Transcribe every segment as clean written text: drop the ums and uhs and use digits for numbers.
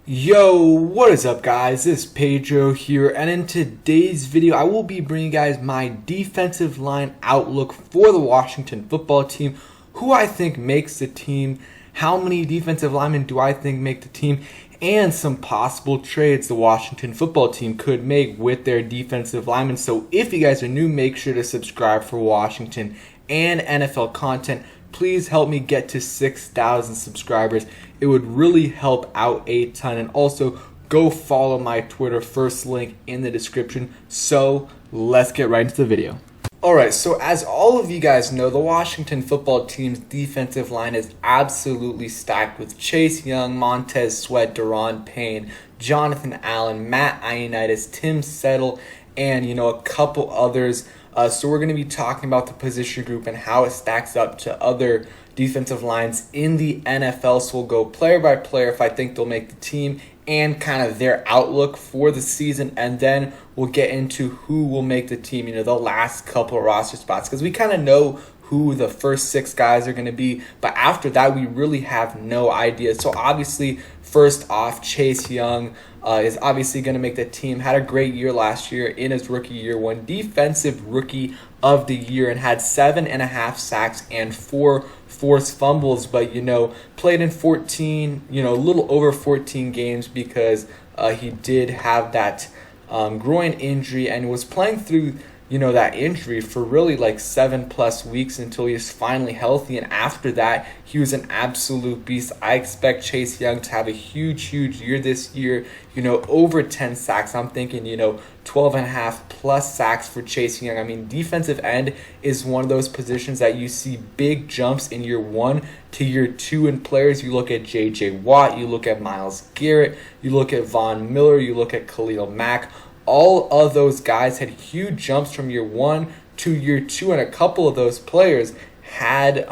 Yo, what is up guys? This is Pedro here, and in today's video I will be bringing you guys my defensive line outlook for the Washington football team, who I think makes the team, how many defensive linemen do I think make the team, and some possible trades the Washington football team could make with their defensive linemen. So if you guys are new, make sure to subscribe for Washington and NFL content. Please help me get to 6,000 subscribers. It would really help out a ton. And also, go follow my Twitter, first link in the description. So, let's get right into the video. Alright, so as all of you guys know, the Washington football team's defensive line is absolutely stacked with Chase Young, Montez Sweat, Daron Payne, Jonathan Allen, Matt Ioannidis, Tim Settle, and a couple others. So we're going to be talking about the position group and how it stacks up to other defensive lines in the NFL. So we'll go player by player if I think they'll make the team and kind of their outlook for the season. And then we'll get into who will make the team, the last couple of roster spots. Because we kind of know who the first 6 guys are going to be. But after that, we really have no idea. So obviously, first off, Chase Young is obviously going to make the team. Had a great year last year in his rookie year, won Defensive Rookie of the Year, and had 7.5 sacks and 4 forced fumbles. But, played in 14, a little over 14 games because he did have that groin injury and was playing through that injury for really like 7+ weeks until he was finally healthy. And after that, he was an absolute beast. I expect Chase Young to have a huge year this year, over 10 sacks. I'm thinking, 12.5 plus sacks for Chase Young. I mean, defensive end is one of those positions that you see big jumps in year 1 to year 2 in players. You look at J.J. Watt, you look at Myles Garrett, you look at Von Miller, you look at Khalil Mack. All of those guys had huge jumps from year 1 to year 2, and a couple of those players had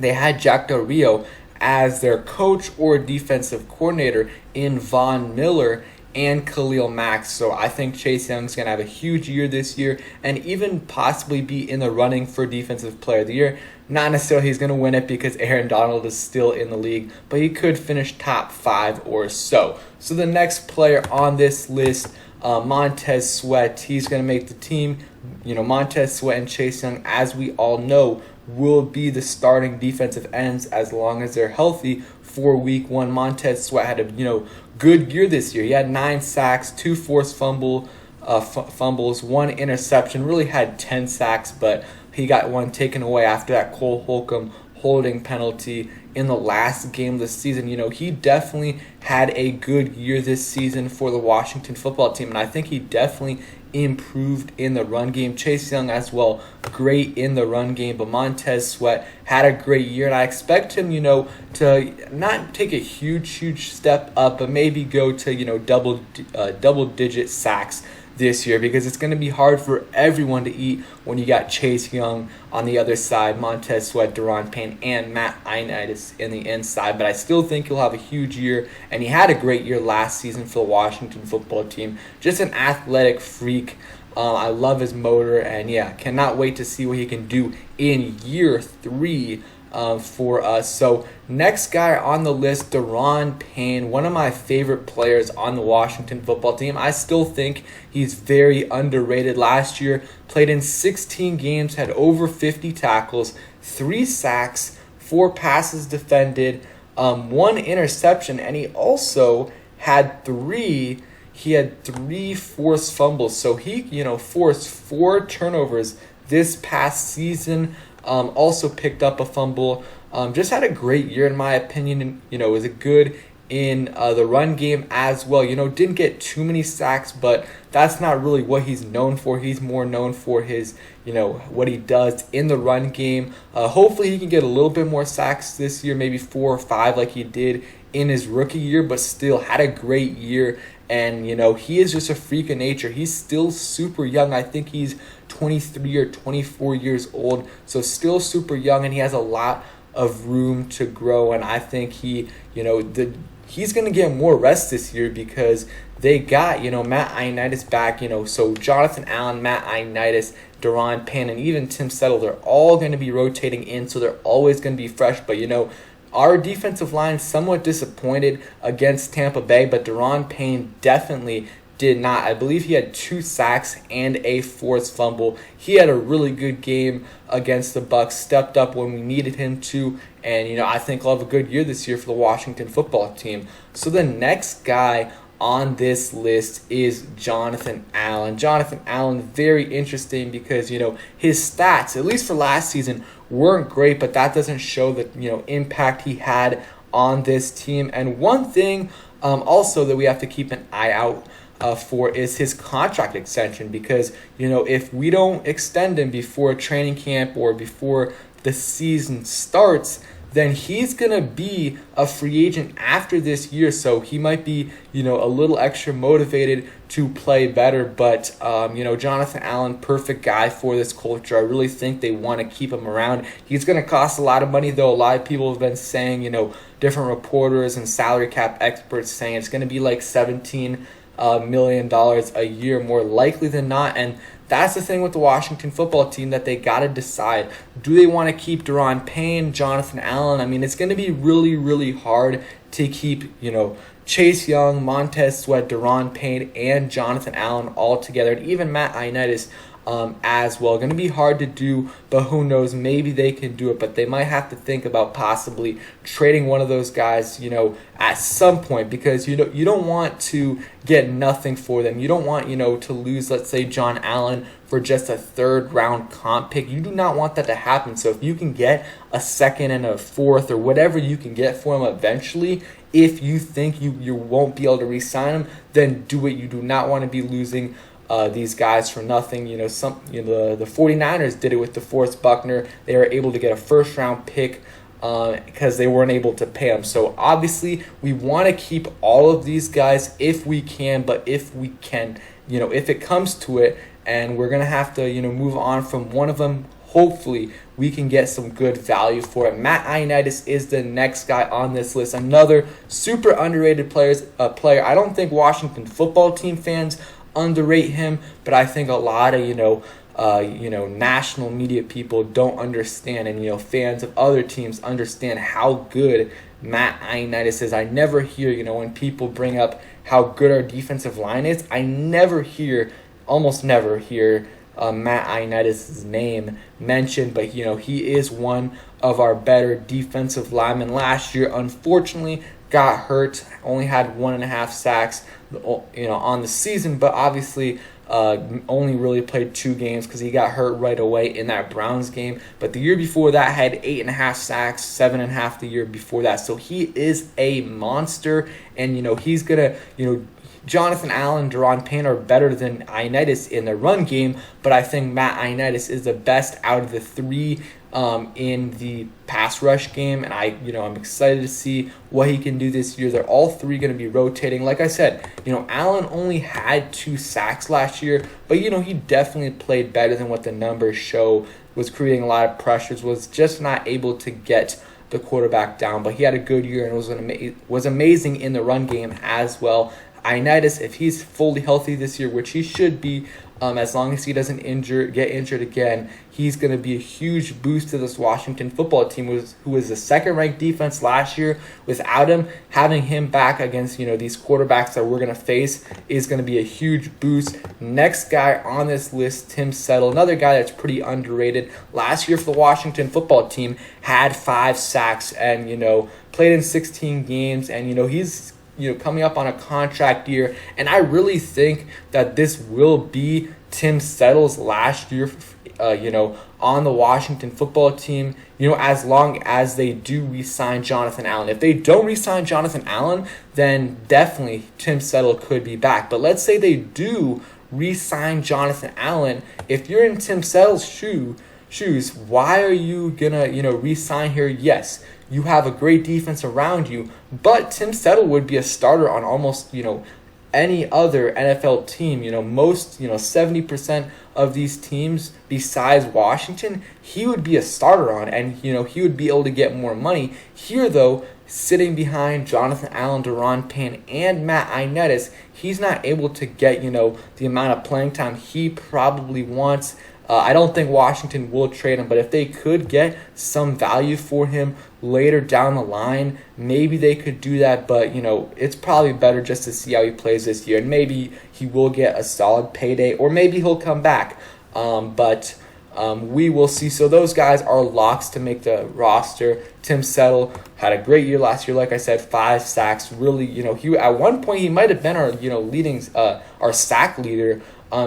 Jack Del Rio as their coach or defensive coordinator in Von Miller and Khalil Mack. So I think Chase Young's going to have a huge year this year and even possibly be in the running for Defensive Player of the Year. Not necessarily he's going to win it because Aaron Donald is still in the league, but he could finish top 5 or so. So the next player on this list, Montez Sweat, he's going to make the team. Montez Sweat and Chase Young, as we all know, will be the starting defensive ends as long as they're healthy for week 1. Montez Sweat had a good year this year. He had 9 sacks, 2 forced fumbles, 1 interception. Really had 10 sacks, but he got 1 taken away after that Cole Holcomb holding penalty in the last game of the season. He definitely had a good year this season for the Washington football team, and I think he definitely improved in the run game. Chase Young as well, great in the run game, but Montez Sweat had a great year, and I expect him, to not take a huge step up, but maybe go to, double-digit sacks this year, because it's going to be hard for everyone to eat when you got Chase Young on the other side, Montez Sweat, Daron Payne, and Matt Ioannidis in the inside. But I still think he'll have a huge year, and he had a great year last season for the Washington football team. Just an athletic freak. I love his motor, and cannot wait to see what he can do in year 3 for us. So next guy on the list, Daron Payne, one of my favorite players on the Washington football team. I still think he's very underrated. Last year, played in 16 games, had over 50 tackles, 3 sacks, 4 passes defended, 1 interception, and he also had 3 forced fumbles. So he, forced 4 turnovers this past season. Also picked up a fumble. Just had a great year in my opinion. And, was good in the run game as well. Didn't get too many sacks, but that's not really what he's known for. He's more known for his, what he does in the run game. Hopefully he can get a little bit more sacks this year, maybe 4 or 5 like he did in his rookie year, but still had a great year. And, he is just a freak of nature. He's still super young. I think he's 23 or 24 years old, so still super young, and he has a lot of room to grow. And I think he's going to get more rest this year because they got, Matt Ioannidis back, so Jonathan Allen, Matt Ioannidis, Daron Payne, and even Tim Settle, they're all going to be rotating in, so they're always going to be fresh. But, our defensive line somewhat disappointed against Tampa Bay, but Daron Payne definitely did not. I believe he had 2 sacks and a forced fumble. He had a really good game against the Bucs, stepped up when we needed him to, and I think he'll have a good year this year for the Washington football team. So the next guy on this list is Jonathan Allen. Jonathan Allen, very interesting because, his stats, at least for last season, weren't great, but that doesn't show the, impact he had on this team. And one thing also that we have to keep an eye out for is his contract extension, because, if we don't extend him before training camp or before the season starts, then he's going to be a free agent after this year. So he might be, a little extra motivated to play better. But, Jonathan Allen, perfect guy for this culture. I really think they want to keep him around. He's going to cost a lot of money, though. A lot of people have been saying, different reporters and salary cap experts saying it's going to be like $17 million a year, more likely than not. And that's the thing with the Washington football team that they got to decide. Do they want to keep Daron Payne, Jonathan Allen? I mean, it's going to be really, really hard to keep, Chase Young, Montez Sweat, Daron Payne, and Jonathan Allen all together, and even Matt Ioannidis as well. Going to be hard to do, but who knows? Maybe they can do it, but they might have to think about possibly trading one of those guys, at some point, because you don't want to get nothing for them. You don't want, to lose, let's say, John Allen for just a 3rd round comp pick. You do not want that to happen. So if you can get a 2nd and a 4th or whatever you can get for him eventually, if you think you won't be able to re-sign him, then do it. You do not want to be losing these guys for nothing. The 49ers did it with DeForest Buckner. They were able to get a 1st round pick because they weren't able to pay him. So obviously we want to keep all of these guys if we can, but if we can, if it comes to it and we're going to have to, move on from one of them, hopefully we can get some good value for it. Matt Ioannidis is the next guy on this list. Another super underrated player. I don't think Washington football team fans underrate him, but I think a lot of national media people don't understand, and fans of other teams understand how good Matt Ioannidis is. I never hear when people bring up how good our defensive line is. I almost never hear Matt Ioannidis' name mentioned, but he is one of our better defensive linemen. Last year, unfortunately, got hurt, only had 1.5 sacks on the season, but obviously only really played 2 games because he got hurt right away in that Browns game. But the year before that had 8.5 sacks, 7.5 the year before that. So he is a monster, and he's gonna Jonathan Allen, Daron Payne are better than Ioannidis in the run game, but I think Matt Ioannidis is the best out of the 3 in the pass rush game, and I'm excited to see what he can do this year. They're all 3 going to be rotating. Like I said, Allen only had 2 sacks last year, but he definitely played better than what the numbers show. Was creating a lot of pressures, was just not able to get the quarterback down, but he had a good year and was amazing in the run game as well. Ioannidis, if he's fully healthy this year, which he should be, as long as he doesn't get injured again, he's going to be a huge boost to this Washington football team, who was the 2nd-ranked defense last year. Without him, having him back against these quarterbacks that we're going to face is going to be a huge boost. Next guy on this list, Tim Settle, another guy that's pretty underrated. Last year for the Washington football team, had 5 sacks and played in 16 games, and he's coming up on a contract year, and I really think that this will be Tim Settle's last year, on the Washington football team, as long as they do re-sign Jonathan Allen. If they don't re-sign Jonathan Allen, then definitely Tim Settle could be back. But let's say they do re-sign Jonathan Allen. If you're in Tim Settle's shoes, why are you gonna, re-sign here? Yes, you have a great defense around you, but Tim Settle would be a starter on almost, any other NFL team. Most, 70% of these teams besides Washington, he would be a starter on, and, he would be able to get more money. Here, though, sitting behind Jonathan Allen, Daron Payne, and Matt Ioannidis, he's not able to get, the amount of playing time he probably wants. I don't think Washington will trade him, but if they could get some value for him later down the line, maybe they could do that. But, it's probably better just to see how he plays this year. And maybe he will get a solid payday, or maybe he'll come back. But we will see. So those guys are locks to make the roster. Tim Settle had a great year last year. Like I said, 5 sacks. Really, he at one point he might have been our leading our sack leader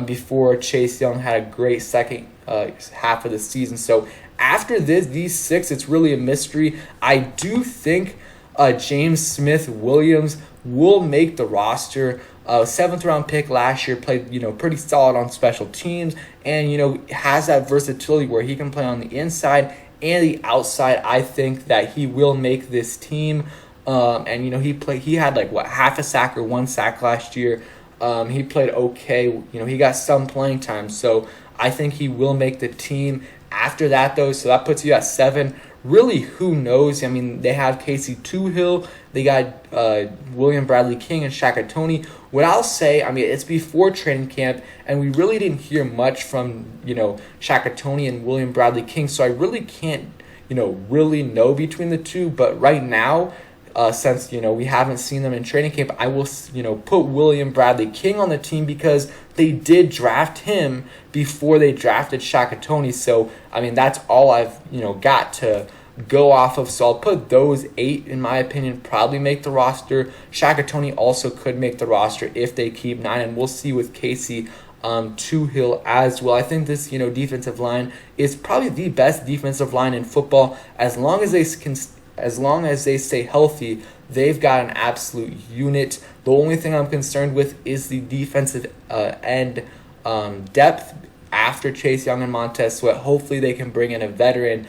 before Chase Young had a great second half of the season. So after these 6, it's really a mystery. I do think James Smith-Williams will make the roster. 7th round pick last year, played pretty solid on special teams, and has that versatility where he can play on the inside and the outside. I think that he will make this team. And he had half a sack or 1 sack last year. He played okay. He got some playing time, so I think he will make the team. After that, though, so that puts you at 7. Really, who knows? I mean, they have Casey Tuhill. They got William Bradley King and Shaka Toney. What I'll say, it's before training camp, and we really didn't hear much from, Shaka Toney and William Bradley King, so I really can't, really know between the two. But right now, since, we haven't seen them in training camp, I will, put William Bradley King on the team because they did draft him before they drafted Shaka Toney. So, that's all I've, got to go off of. So I'll put those 8, in my opinion, probably make the roster. Shaka Toney also could make the roster if they keep 9, and we'll see with Casey Tuhill as well. I think this, defensive line is probably the best defensive line in football. As long as they stay healthy, they've got an absolute unit. The only thing I'm concerned with is the defensive end depth after Chase Young and Montez Sweat. Hopefully they can bring in a veteran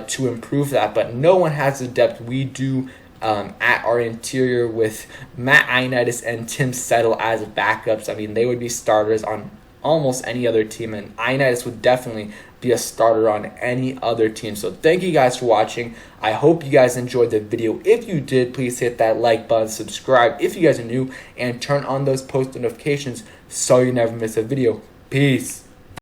to improve that, but no one has the depth we do at our interior with Matt Ioannidis and Tim Settle as backups. They would be starters on almost any other team, and Ioannidis would definitely be a starter on any other team. So thank you guys for watching. I hope you guys enjoyed the video. If you did, please hit that like button, subscribe if you guys are new, and turn on those post notifications so you never miss a video. Peace.